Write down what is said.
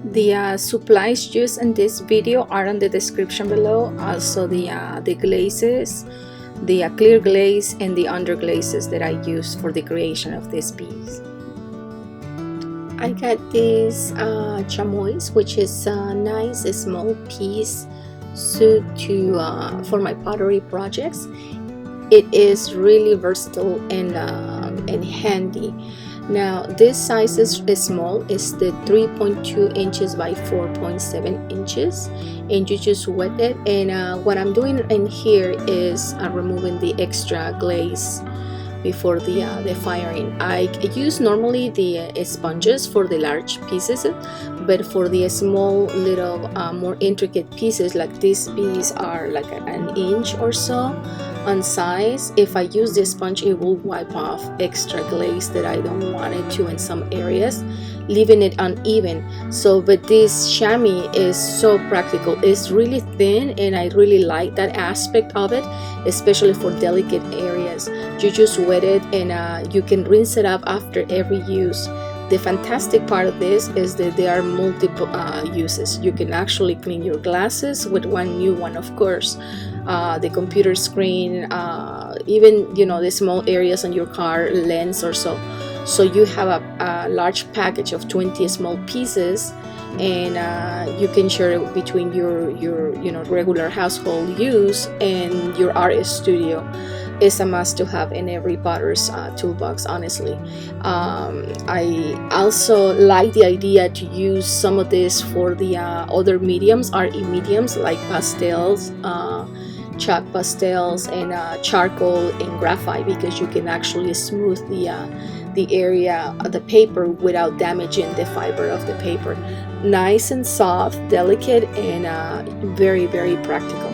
The supplies used in this video are in the description below. Also the glazes, the clear glaze and the underglazes that I used for the creation of this piece. I got this chamois, which is a nice small piece suit to for my pottery projects. It is really versatile and handy. Now this size is small. It's the 3.2 inches by 4.7 inches, and you just wet it. And what I'm doing in here is removing the extra glaze before the firing. I use normally the sponges for the large pieces, but for the small little more intricate pieces like these pieces are like an inch or so on size. If I use this sponge, it will wipe off extra glaze that I don't want it to in some areas, leaving it uneven. So but this chamois is so practical. It's really thin and I really like that aspect of it, especially for delicate areas. You just wet it and you can rinse it up after every use. The fantastic part of this is that there are multiple uses. You can actually clean your glasses with one new one, of course, the computer screen, even the small areas on your car lens or so. So you have a large package of 20 small pieces, and you can share it between your regular household use and your art studio. Is a must to have in every potter's toolbox, honestly. I also like the idea to use some of this for the other mediums, RE mediums like pastels, chalk pastels, and charcoal and graphite, because you can actually smooth the area of the paper without damaging the fiber of the paper. Nice and soft, delicate, and very, very practical.